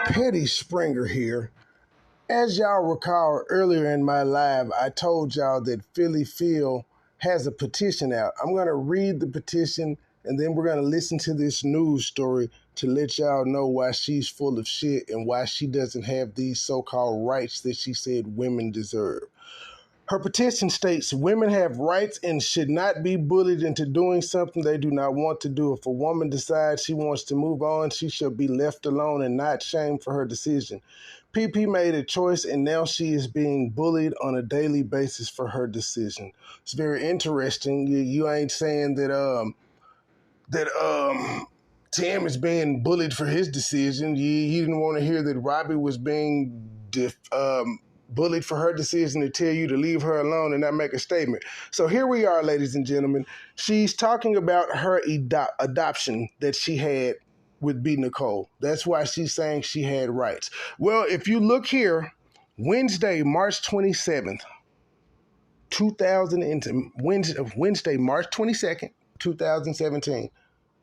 Petty Springer here. As y'all recall earlier in my live, I told y'all that Philly Phil has a petition out. I'm going to read the petition and then we're going to listen to this news story to let y'all know why she's full of shit and why she doesn't have these so-called rights that she said women deserve. Her petition states women have rights and should not be bullied into doing something they do not want to do. If a woman decides she wants to move on, she shall be left alone and not shamed for her decision. PP made a choice and now she is being bullied on a daily basis for her decision. It's very interesting. You ain't saying that Tim is being bullied for his decision. You didn't want to hear that Robbie was being bullied for her decision to tell you to leave her alone and not make a statement. So here we are, ladies and gentlemen. She's talking about her adoption that she had with B. Nicole. That's why she's saying she had rights. Well, if you look here, Wednesday, March 27th, Wednesday, March 22nd, 2017.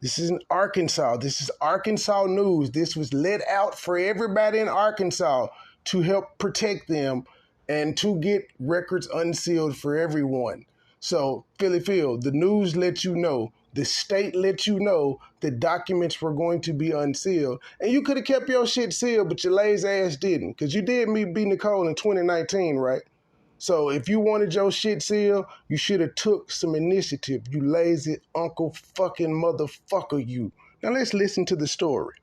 This is in Arkansas. This is Arkansas news. This was let out for everybody in Arkansas to help protect them and to get records unsealed for everyone. So, Philly Phil, the news let you know, the state let you know that documents were going to be unsealed. And you could have kept your shit sealed, but your lazy ass didn't. Because you did meet B. Nicole in 2019, right? So if you wanted your shit sealed, you should have took some initiative, you lazy uncle fucking motherfucker you. Now let's listen to the story.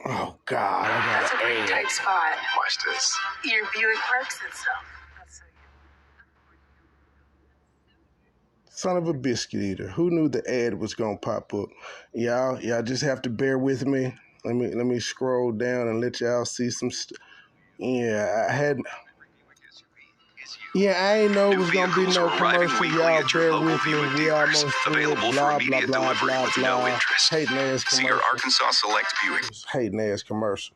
Oh, God, I got That's a pretty tight spot. Watch this. Your Buick Parks and stuff. Son of a biscuit eater. Who knew the ad was gonna pop up? Y'all just have to bear with me. Let me scroll down and let y'all see some stuff. Yeah, I ain't know it was gonna be no commercial. Y'all bear with me. We almost available blah, for immediate blah, blah, delivery blah, with blah. no interest. Hating ass See your commercial. Arkansas Select Buick. Hating ass commercial.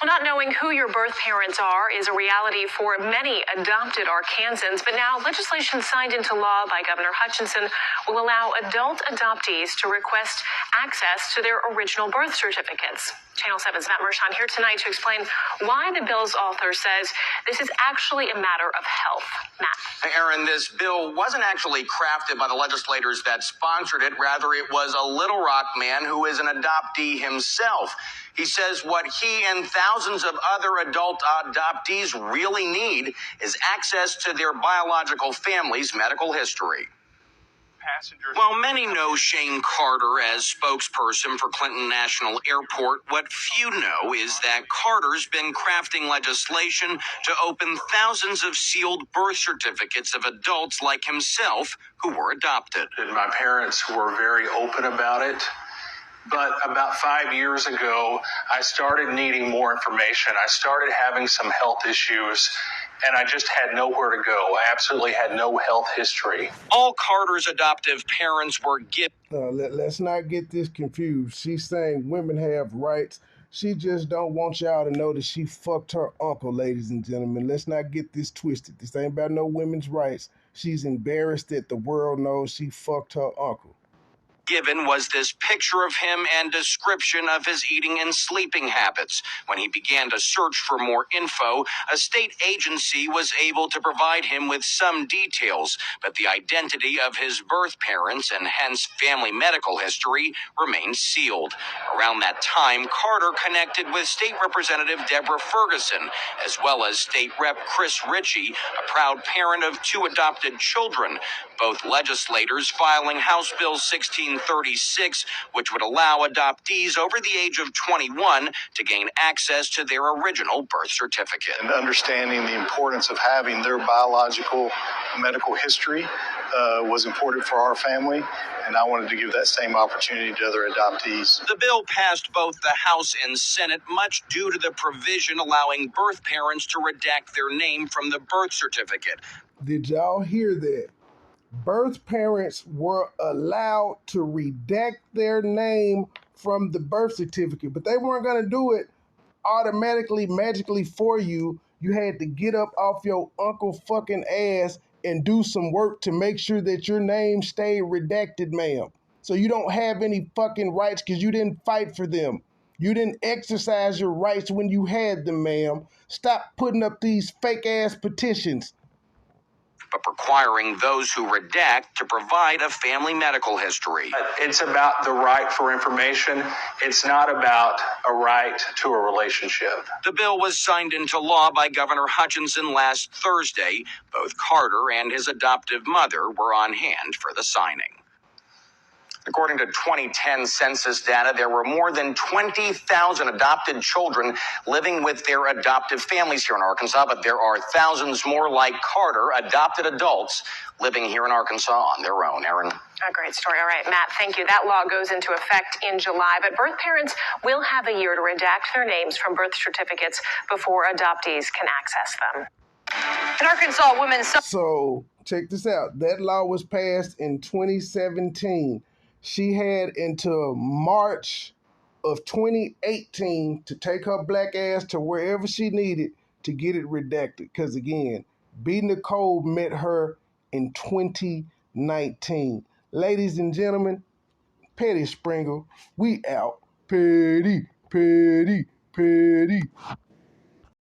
Well, not knowing who your birth parents are is a reality for many adopted Arkansans, but now legislation signed into law by Governor Hutchinson will allow adult adoptees to request access to their original birth certificates. Channel 7's Matt Mershon here tonight to explain why the bill's author says this is actually a matter of health. Matt. Hey, Aaron, this bill wasn't actually crafted by the legislators that sponsored it. Rather, it was a Little Rock man who is an adoptee himself. He says what he and thousands of other adult adoptees really need is access to their biological family's medical history. While many know Shane Carter as spokesperson for Clinton National Airport, what few know is that Carter's been crafting legislation to open thousands of sealed birth certificates of adults like himself who were adopted. And my parents were very open about it. But about 5 years ago, I started needing more information. I started having some health issues, and I just had nowhere to go. I absolutely had no health history. All Carter's adoptive parents were Let's not get this confused. She's saying women have rights. She just don't want y'all to know that she fucked her uncle, ladies and gentlemen. Let's not get this twisted. This ain't about no women's rights. She's embarrassed that the world knows she fucked her uncle. Given was this picture of him and description of his eating and sleeping habits. When he began to search for more info, a state agency was able to provide him with some details, but the identity of his birth parents and hence family medical history remained sealed. Around that time, Carter connected with State Representative Deborah Ferguson, as well as State Rep Chris Ritchie, a proud parent of 2 adopted children, both legislators filing House Bill 1636, which would allow adoptees over the age of 21 to gain access to their original birth certificate. And understanding the importance of having their biological medical history was important for our family, and I wanted to give that same opportunity to other adoptees. The bill passed both the House and Senate, much due to the provision allowing birth parents to redact their name from the birth certificate. Did y'all hear that? Birth parents were allowed to redact their name from the birth certificate, but they weren't going to do it automatically, magically for you. You had to get up off your uncle fucking ass and do some work to make sure that your name stayed redacted, ma'am. So you don't have any fucking rights because you didn't fight for them. You didn't exercise your rights when you had them, ma'am. Stop putting up these fake-ass petitions. But requiring those who redact to provide a family medical history. It's about the right for information. It's not about a right to a relationship. The bill was signed into law by Governor Hutchinson last Thursday. Both Carter and his adoptive mother were on hand for the signing. According to 2010 census data, there were more than 20,000 adopted children living with their adoptive families here in Arkansas, but there are thousands more like Carter, adopted adults, living here in Arkansas on their own. Aaron? A great story. All right, Matt, thank you. That law goes into effect in July, but birth parents will have a year to redact their names from birth certificates before adoptees can access them. In Arkansas, women... So, check this out. That law was passed in 2017. She had until March of 2018 to take her black ass to wherever she needed to get it redacted. Because again, B. Nicole met her in 2019. Ladies and gentlemen, Petty Springer, we out. Petty, petty, petty.